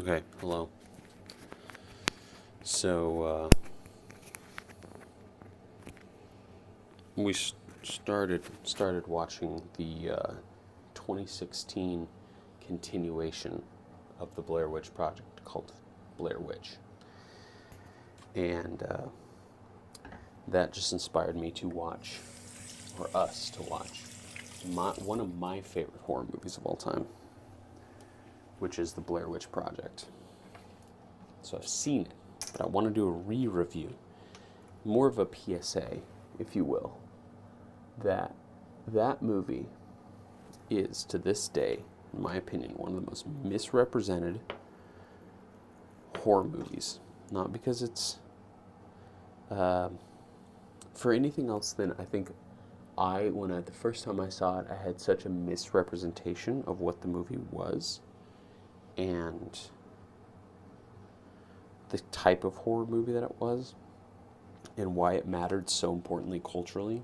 Okay, hello. So, we started watching the 2016 continuation of the Blair Witch Project called Blair Witch. And that just inspired me to watch, or us to watch, one of my favorite horror movies of all time, which is the Blair Witch Project. So I've seen it, but I want to do a re-review, more of a PSA, if you will, that movie is, to this day, in my opinion, one of the most misrepresented horror movies. Not because it's for anything else than I think the first time I saw it, I had such a misrepresentation of what the movie was and the type of horror movie that it was and why it mattered so importantly culturally.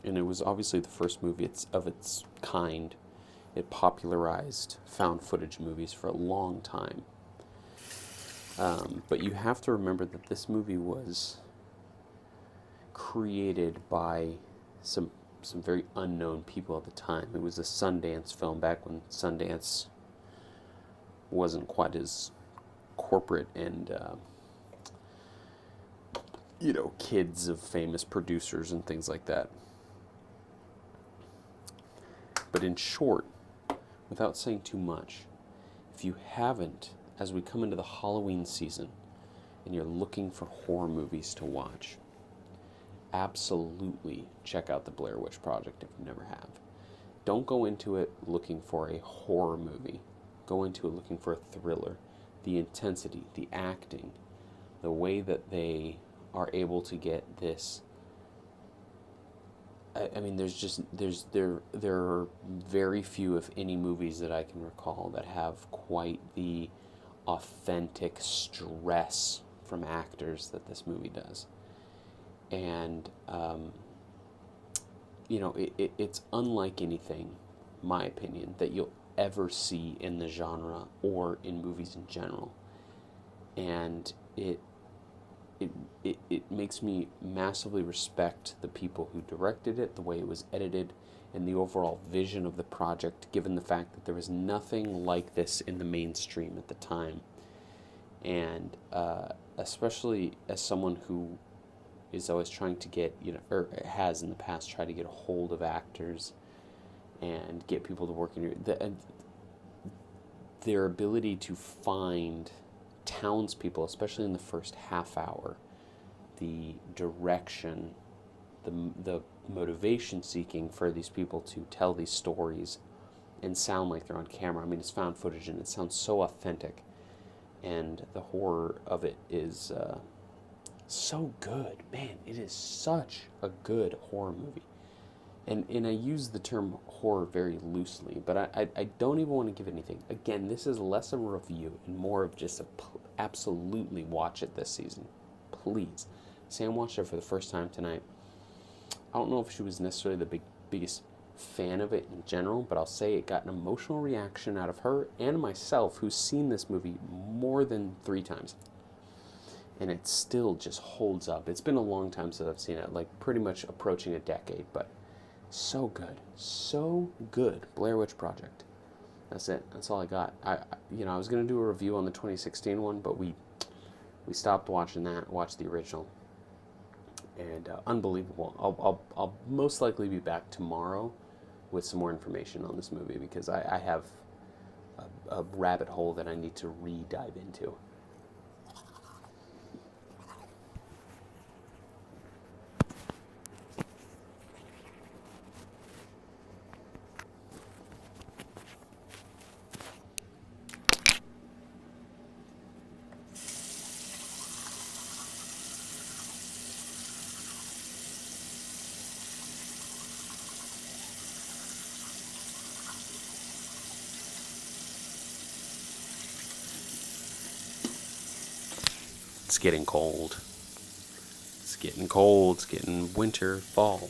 And it was obviously the first movie of its kind. It popularized found footage movies for a long time. But you have to remember that this movie was created by some very unknown people at the time. It was a Sundance film back when Sundance wasn't quite as corporate and kids of famous producers and things like that. But in short, without saying too much, if you haven't, as we come into the Halloween season and you're looking for horror movies to watch, absolutely check out the Blair Witch Project if you never have. Don't go into it looking for a horror movie. Go into it looking for a thriller. The intensity, the acting, the way that they are able to get this. I mean, there are very few, if any, movies that I can recall that have quite the authentic stress from actors that this movie does. And, it's unlike anything, my opinion, that you'll ever see in the genre or in movies in general. And it makes me massively respect the people who directed it, the way it was edited, and the overall vision of the project, given the fact that there was nothing like this in the mainstream at the time. And especially as someone who is always trying to get, or has in the past tried to get a hold of actors and get people to work in their ability to find townspeople, especially in the first half hour, the direction, the motivation seeking for these people to tell these stories and sound like they're on camera. I mean, it's found footage and it sounds so authentic, and the horror of it is so good. Man, it is such a good horror movie. And I use the term horror very loosely, but I don't even want to give anything. Again, this is less of a review and more of just absolutely watch it this season. Please. Sam watched it for the first time tonight. I don't know if she was necessarily the biggest fan of it in general, but I'll say it got an emotional reaction out of her and myself, who's seen this movie more than 3 times. And it still just holds up. It's been a long time since I've seen it, like pretty much approaching a decade, but so good. So good. Blair Witch Project. That's it. That's all I got. I was going to do a review on the 2016 one, but we stopped watching that, watched the original. And unbelievable. I'll most likely be back tomorrow with some more information on this movie because I have a rabbit hole that I need to re-dive into. It's getting cold. It's getting cold. It's getting winter, fall.